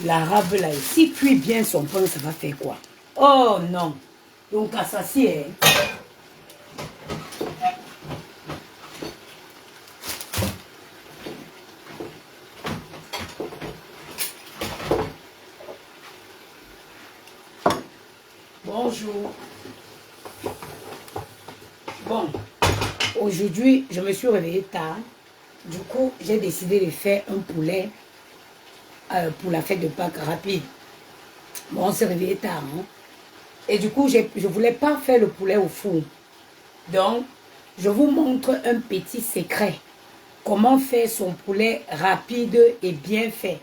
l'arabe là, s'il cuit bien son pain, ça va faire quoi? Oh non. Donc à ça, si, hein. Bonjour. Bon, aujourd'hui, je me suis réveillée tard. Du coup, j'ai décidé de faire un poulet pour la fête de Pâques rapide. Bon, on s'est réveillé tard. Hein? Et du coup, je ne voulais pas faire le poulet au four. Donc, je vous montre un petit secret. Comment faire son poulet rapide et bien fait.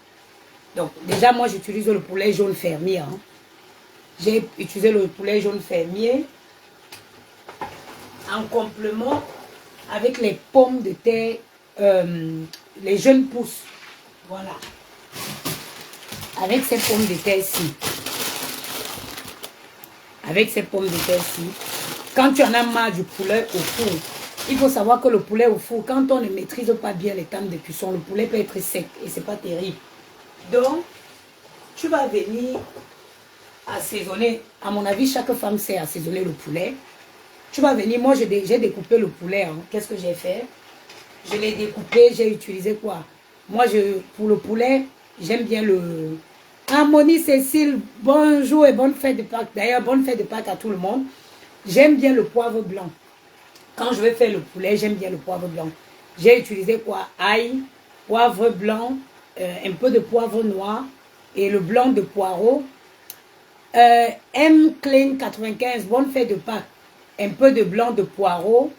Donc, déjà, moi, j'utilise le poulet jaune fermier. Hein? J'ai utilisé le poulet jaune fermier en complément avec les pommes de terre, les jeunes pousses. Voilà. Avec ces pommes de terre-ci. Avec ces pommes de terre-ci. Quand tu en as marre du poulet au four, il faut savoir que le poulet au four, quand on ne maîtrise pas bien les temps de cuisson, le poulet peut être sec et c'est pas terrible. Donc, tu vas venir assaisonner. À mon avis, chaque femme sait assaisonner le poulet. Tu vas venir, moi j'ai découpé le poulet. Hein. Qu'est-ce que j'ai fait? Je l'ai découpé, j'ai utilisé quoi? Moi, pour le poulet, j'aime bien le... Harmonie Cécile, bonjour et bonne fête de Pâques. D'ailleurs, bonne fête de Pâques à tout le monde. J'aime bien le poivre blanc. Quand je vais faire le poulet, j'aime bien le poivre blanc. J'ai utilisé quoi? Ail, poivre blanc, un peu de poivre noir et le blanc de poireau. M Clean 95, bonne fête de Pâques. Un peu de blanc de poireau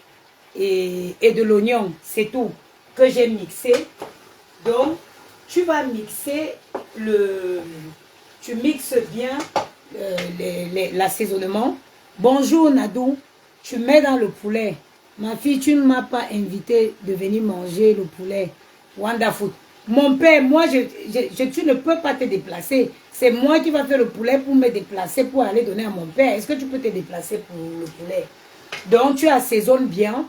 et de l'oignon, c'est tout que j'ai mixé. Donc, tu vas mixer tu mixes bien l'assaisonnement. Bonjour Nadou, tu mets dans le poulet. Ma fille, tu ne m'as pas invité de venir manger le poulet. Wonderful. Mon père, moi, tu ne peux pas te déplacer. C'est moi qui va faire le poulet pour me déplacer, pour aller donner à mon père. Est-ce que tu peux te déplacer pour le poulet? Donc, tu assaisonnes bien.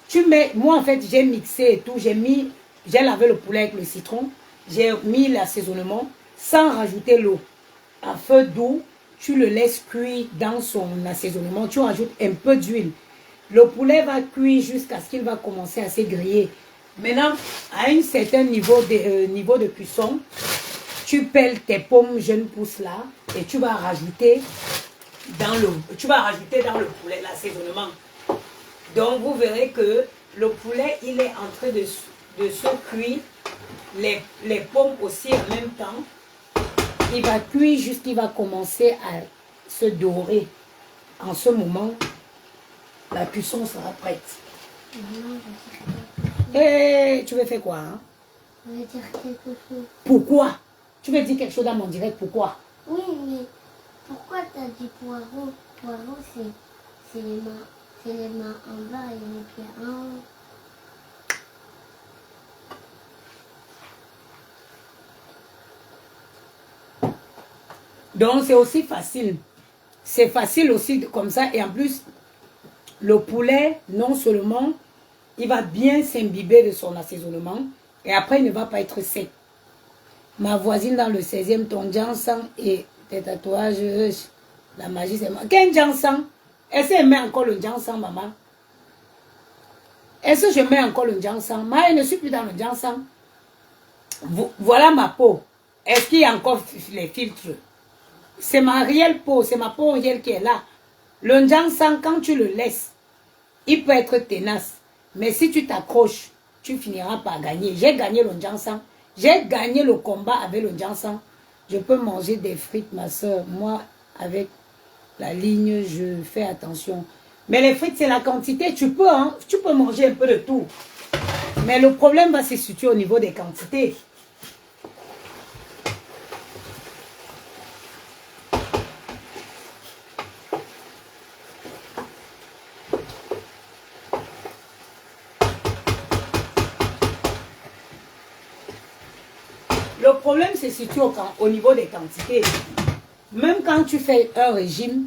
Tu mets, moi, en fait, j'ai mixé et tout. J'ai lavé le poulet avec le citron. J'ai mis l'assaisonnement sans rajouter l'eau. À feu doux, tu le laisses cuire dans son assaisonnement. Tu rajoutes un peu d'huile. Le poulet va cuire jusqu'à ce qu'il va commencer à se griller. Maintenant, à un certain niveau de cuisson, tu pèles tes pommes jeunes pousses là et tu vas rajouter dans le poulet l'assaisonnement. Donc, vous verrez que le poulet, il est en train de se cuire. Les pommes aussi en même temps. Il va cuire jusqu'il va commencer à se dorer. En ce moment, la cuisson sera prête. Et tu veux faire quoi? Hein? Je veux dire quelque chose. Pourquoi? Tu veux dire quelque chose dans mon direct, pourquoi? Oui, mais pourquoi tu as dit poireau? Poireau, c'est les mains en bas et les pieds en haut. Donc, c'est aussi facile. C'est facile aussi comme ça. Et en plus, le poulet, non seulement, il va bien s'imbiber de son assaisonnement. Et après, il ne va pas être sec. Ma voisine dans le 16e, ton Jansan et tes tatouages, la magie, c'est moi. Quel Jansan? Est-ce que je mets encore le Jansan, maman? Est-ce que je mets encore le Jansan? Moi, je ne suis plus dans le Jansan. Voilà ma peau. Est-ce qu'il y a encore les filtres? C'est ma réelle peau, c'est ma peau réelle qui est là. Le Jansan, quand tu le laisses, il peut être tenace. Mais si tu t'accroches, tu finiras par gagner. J'ai gagné le Jansan. J'ai gagné le combat avec le Jansan. Je peux manger des frites, ma soeur. Moi, avec la ligne, je fais attention. Mais les frites, c'est la quantité. Tu peux manger un peu de tout. Mais le problème va se situer au niveau des quantités. Le problème se situe au niveau des quantités. Même quand tu fais un régime,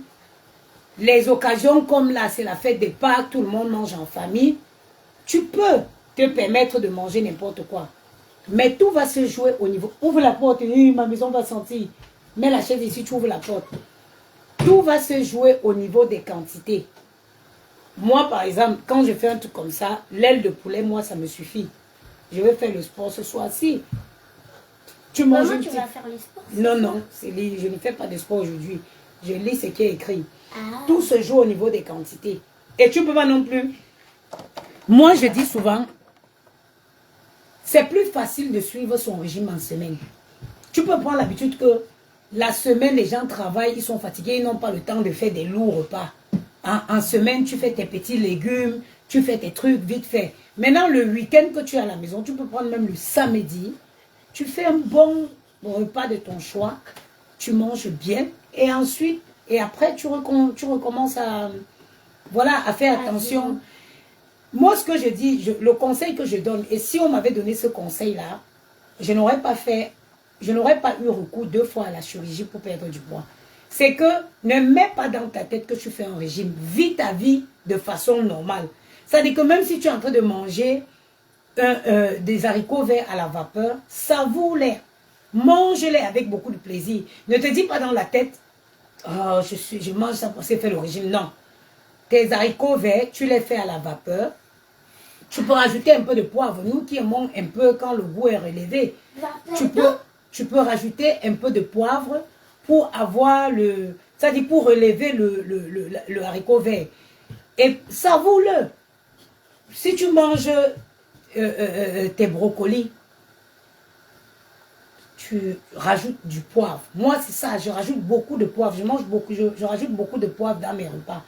les occasions comme là, c'est la fête des Pâques, tout le monde mange en famille, tu peux te permettre de manger n'importe quoi. Mais tout va se jouer au niveau... Ouvre la porte, oui, ma maison va sentir. Mets la chaise ici, tu ouvres la porte. Tout va se jouer au niveau des quantités. Moi, par exemple, quand je fais un truc comme ça, l'aile de poulet, moi, ça me suffit. Je vais faire le sport ce soir-ci. Tu manges Maman, tu vas faire le sport? Non, non, je ne fais pas de sport aujourd'hui. Je lis ce qui est écrit. Ah. Tout se joue au niveau des quantités. Et tu ne peux pas non plus. Moi, je dis souvent, c'est plus facile de suivre son régime en semaine. Tu peux prendre l'habitude que la semaine, les gens travaillent, ils sont fatigués, ils n'ont pas le temps de faire des lourds repas. En semaine, tu fais tes petits légumes, tu fais tes trucs vite fait. Maintenant, le week-end que tu es à la maison, tu peux prendre même le samedi, tu fais un bon repas de ton choix, tu manges bien, et ensuite, et après, tu recommences à, voilà, à faire attention. Moi, ce que je dis, le conseil que je donne, et si on m'avait donné ce conseil-là, je n'aurais pas eu recours 2 fois à la chirurgie pour perdre du poids. C'est que ne mets pas dans ta tête que tu fais un régime. Vis ta vie de façon normale. C'est-à-dire que même si tu es en train de manger des haricots verts à la vapeur, savoure-les. Mange-les avec beaucoup de plaisir. Ne te dis pas dans la tête, oh, je mange ça pour faire le régime. Non. Tes haricots verts, tu les fais à la vapeur. Tu peux rajouter un peu de poivre. Nous qui aimons un peu quand le goût est relevé, tu peux rajouter un peu de poivre pour avoir c'est-à-dire pour relever le haricot vert. Et savoure-le. Si tu manges tes brocolis, tu rajoutes du poivre. Moi, c'est ça, je rajoute beaucoup de poivre. Je rajoute beaucoup de poivre dans mes repas.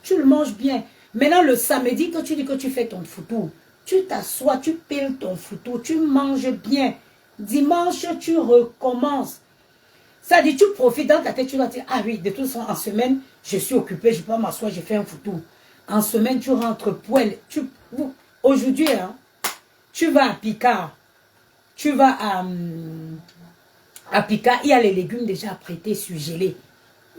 Tu le manges bien. Maintenant, le samedi, quand tu dis que tu fais ton foutou, tu t'assois, tu piles ton foutou, tu manges bien. Dimanche, tu recommences. Ça dit, tu profites dans ta tête, tu vas dire, ah oui, de toute façon, en semaine, je suis occupé, je peux m'asseoir, je fais un foutou. En semaine, tu rentres poêle. Aujourd'hui, hein, tu vas à Picard. Tu vas à Picard, il y a les légumes déjà prêtés, surgelés.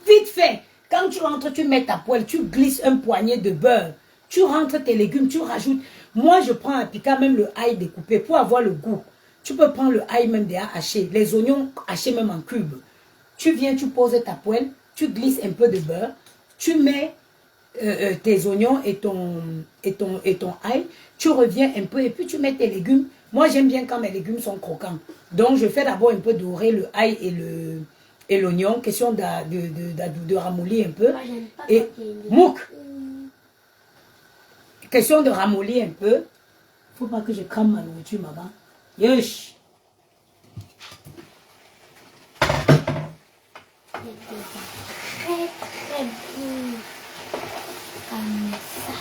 Vite fait. Quand tu rentres, tu mets ta poêle, tu glisses un poignet de beurre. Tu rentres tes légumes, tu rajoutes. Moi, je prends à Picard même le ail découpé pour avoir le goût. Tu peux prendre le ail même déjà haché, les oignons hachés même en cubes. Tu viens, tu poses ta poêle, tu glisses un peu de beurre, tu mets tes oignons et ton ail, tu reviens un peu et puis tu mets tes légumes. Moi, j'aime bien quand mes légumes sont croquants. Donc, je fais d'abord un peu dorer le ail et l'oignon, question de ramollir un peu. Moi, j'aime pas et mouk, question de ramollir un peu. Faut pas que je crame ma nourriture, maman. Yosh. Très beau. Comme ça.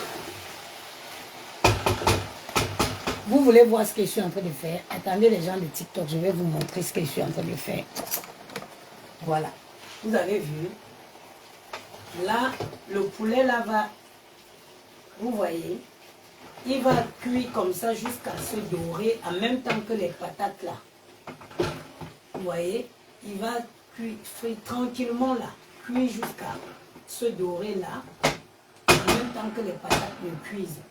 Vous voulez voir ce que je suis en train de faire? Attendez les gens de TikTok, je vais vous montrer ce que je suis en train de faire. Voilà. Vous avez vu? Là, le poulet là va, vous voyez, il va cuire comme ça jusqu'à se dorer en même temps que les patates là. Vous voyez? Il va cuire tranquillement là, cuire jusqu'à se dorer là, en même temps que les patates me cuisent.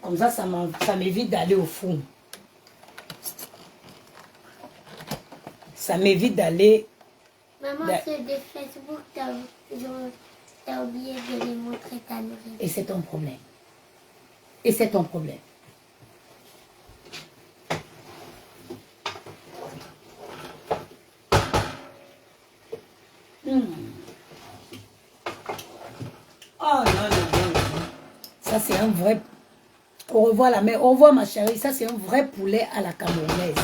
Comme ça m'évite d'aller au four. Ça m'évite d'aller... Maman, c'est des Facebook, t'as oublié de les montrer ta nourriture. Et c'est ton problème. Et c'est ton problème. Oh non, non, non, non. Ça, c'est un vrai... Au revoir la mère. Au revoir ma chérie. Ça, c'est un vrai poulet à la camerounaise.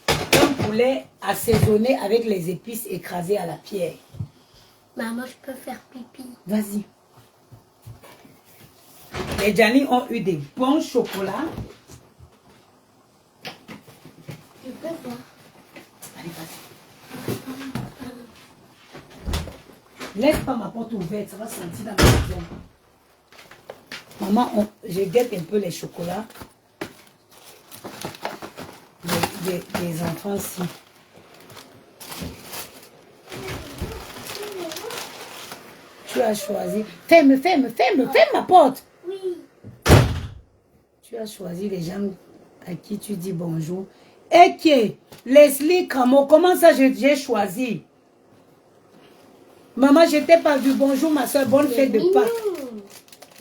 Un poulet assaisonné avec les épices écrasées à la pierre. Maman, je peux faire pipi. Vas-y. Les Gianni ont eu des bons chocolats. Je peux voir. Allez, vas-y. Laisse pas ma porte ouverte, ça va sentir dans la maison. Maman, je guette un peu les chocolats des enfants ici. Tu as choisi. Ferme ma porte. Oui. Tu as choisi les gens à qui tu dis bonjour. Et qui Leslie Camo, comment ça j'ai choisi? Maman, je t'ai pas vu. Bonjour ma soeur, bonne fête de Pâques.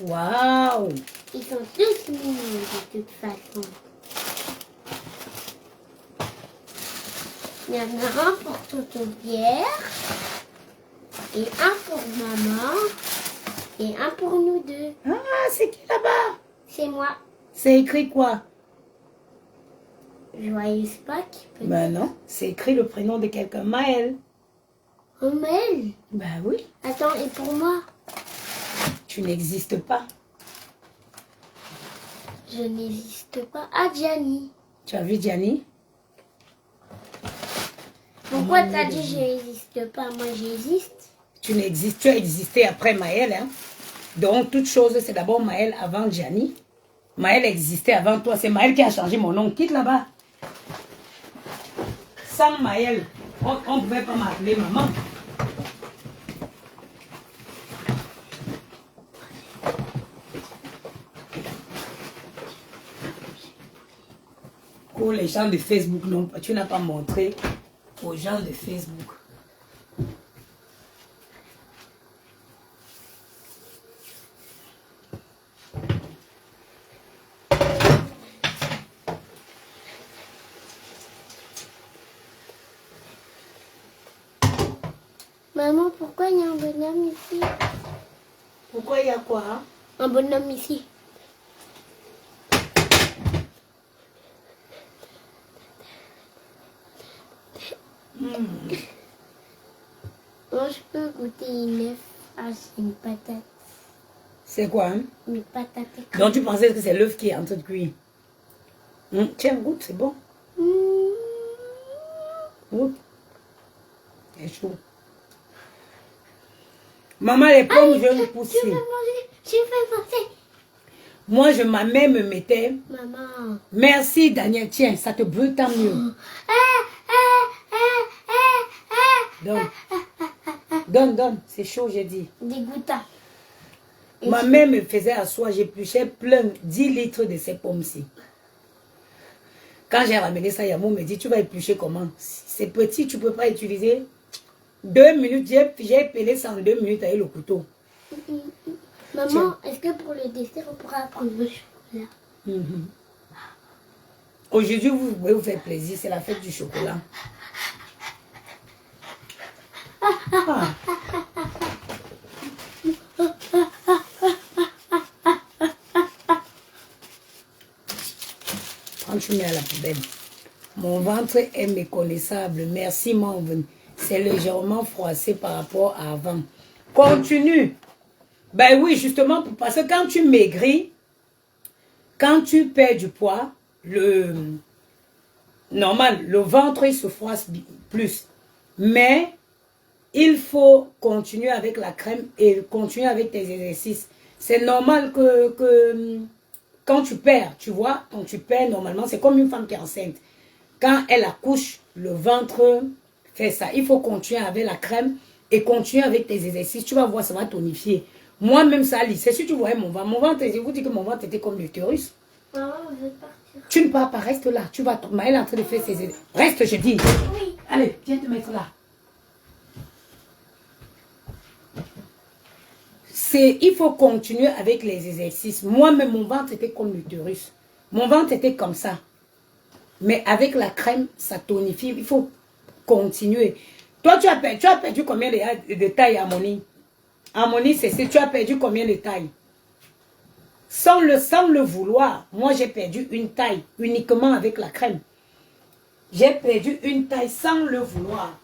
Waouh! Ils sont tous mignons de toute façon. Il y en a un pour Tonton Pierre, et un pour maman, et un pour nous deux. Ah, c'est qui là-bas? C'est moi. C'est écrit quoi? Joyeuse Pâques. Ben non, c'est écrit le prénom de quelqu'un, Maël. Oh, Mel. Ben oui. Attends, et pour moi? Tu n'existes pas. Je n'existe pas. Ah, Gianni. Tu as vu Gianni? Pourquoi t'as dit je n'existe pas? Moi, j'existe. Tu n'existes, tu as existé après Maël, hein? Donc, toute chose, c'est d'abord Maël avant Gianni. Maël existait avant toi. C'est Maël qui a changé mon nom. Quitte là-bas. Sans Maël, on ne pouvait pas m'appeler maman. Pour les gens de Facebook, non, tu n'as pas montré aux gens de Facebook. Maman, pourquoi il y a un bonhomme ici? Pourquoi il y a quoi? Hein? Un bonhomme ici. Moi, je peux goûter une œuf. Ah, c'est une patate. C'est quoi? Hein? Une patate. Donc tu pensais que c'est l'œuf qui est en train de cuire? Tiens, goûte, c'est bon. Goûte. C'est chaud. Maman, les pommes, je vais me pousser. Tu veux manger? Je vais manger. Moi, ma mère me mettait. Maman. Merci, Daniel. Tiens, ça te brûle tant mieux. Donne. C'est chaud, j'ai dit. Dégoûtant. Ma mère me faisait asseoir, j'épluchais plein 10 litres de ces pommes-ci. Quand j'ai ramené ça, Yamou me dit, tu vas éplucher comment? C'est petit, tu ne peux pas utiliser. 2 minutes, j'ai épelé ça en 2 minutes avec le couteau. Maman, est-ce que pour le dessert, on pourra prendre le chocolat? Aujourd'hui, vous pouvez vous faire plaisir, c'est la fête du chocolat. Ah. Quand tu mets à la poubelle, mon ventre est méconnaissable. Merci, mon ventre. C'est légèrement froissé par rapport à avant. Continue. Ben oui, justement, parce que quand tu maigris, quand tu perds du poids, normal, le ventre, il se froisse plus. Mais il faut continuer avec la crème et continuer avec tes exercices. C'est normal que quand tu perds, tu vois, quand tu perds, normalement, c'est comme une femme qui est enceinte. Quand elle accouche, le ventre fait ça. Il faut continuer avec la crème et continuer avec tes exercices. Tu vas voir, ça va tonifier. Moi-même, ça, c'est si tu voyais mon ventre, je vous dis que mon ventre était comme l'utérus. Maman, je veux partir. Tu ne pars pas, reste là. Tu vas, Maëlle est en train de faire ses exercices. Reste, je dis. Oui. Allez, viens te mettre là. Il faut continuer avec les exercices. Moi-même, mon ventre était comme l'utérus. Mon ventre était comme ça. Mais avec la crème, ça tonifie. Il faut continuer. Toi, tu as perdu combien de taille, Harmonie? Harmonie, tu as perdu combien de taille? Sans le vouloir, moi, j'ai perdu une taille uniquement avec la crème. J'ai perdu une taille sans le vouloir.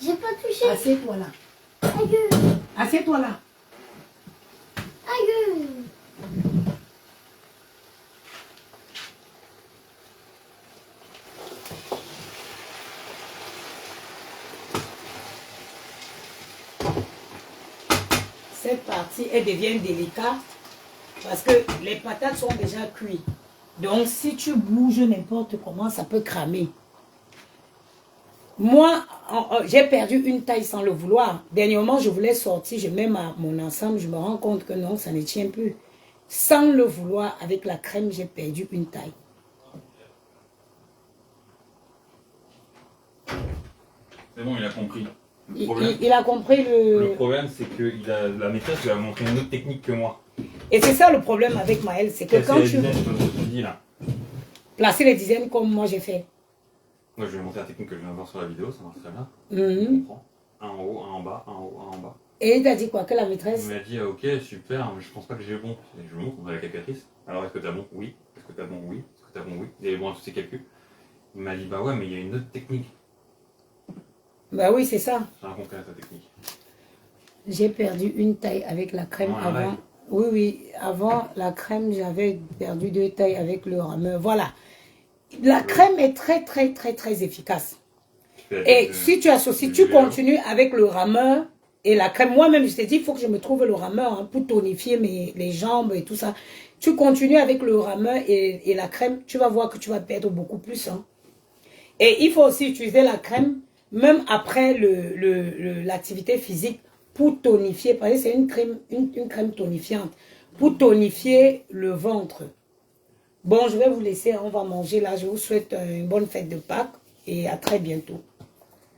J'ai pas touché. Assieds-toi là. Aïe. Assieds-toi là. Aïe. Cette partie, elle devient délicate parce que les patates sont déjà cuites. Donc, si tu bouges n'importe comment, ça peut cramer. Moi, j'ai perdu une taille sans le vouloir. Dernièrement, je voulais sortir, je mets mon ensemble, je me rends compte que non, ça ne tient plus. Sans le vouloir, avec la crème, j'ai perdu une taille. C'est bon, il a compris. Il a compris Le problème, c'est que la maîtresse lui a montré une autre technique que moi. Et c'est ça le problème avec Maëlle, c'est que quand tu... Dis là. Placer les dizaines comme moi j'ai fait. Moi, je vais montrer la technique que je viens de voir sur la vidéo, ça marche très bien. Je comprends. Un en haut, un en bas, un en haut, un en bas. Et il t'a dit quoi? Que la maîtresse? Il m'a dit, ok, super, mais je pense pas que j'ai le bon. Je me montre, on a la calculatrice. Alors, est-ce que t'as bon? Oui. Est-ce que t'as bon? Oui. Est-ce que t'as bon? Oui. Il est bon à tous ces calculs. Il m'a dit, bah ouais, mais il y a une autre technique. Bah oui, c'est ça. J'ai rien compris à ta technique. J'ai perdu une taille avec la crème avant. Oui, oui, avant la crème, j'avais perdu 2 tailles avec le rameur. Voilà. La crème est très, très, très, très efficace. Et si tu associes, tu continues avec le rameur et la crème. Moi-même, je t'ai dit, il faut que je me trouve le rameur hein, pour tonifier les jambes et tout ça. Tu continues avec le rameur et la crème, tu vas voir que tu vas perdre beaucoup plus. Hein. Et il faut aussi utiliser la crème, même après l'activité physique, pour tonifier. Parce que c'est une crème tonifiante. Pour tonifier le ventre. Bon, je vais vous laisser, on va manger là. Je vous souhaite une bonne fête de Pâques et à très bientôt.